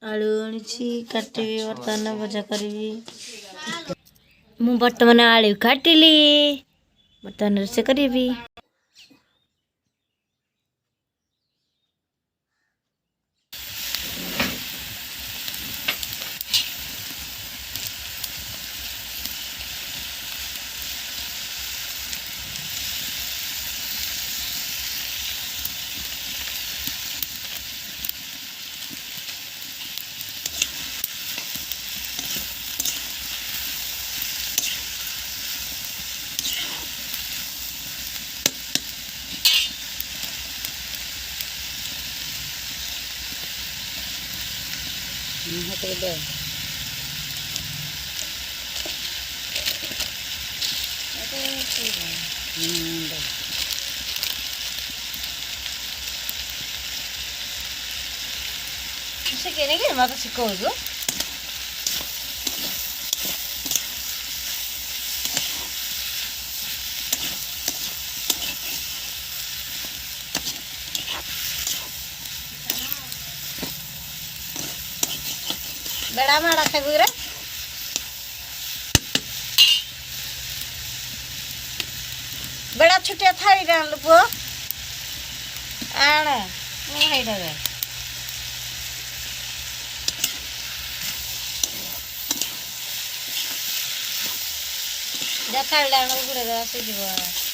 आलू आनी काटिबी बर्तमान भजा करी मु बर्तमान आलू काटिली बर्तमान रोषे करी सिकेन म त सिकाउँछु बेड़ा माड़ा खाइबु रे बेड़ा छुटिया थाली रान लुपो आण मु हाइडा रे जा थाली रान गुड़े दा से जीव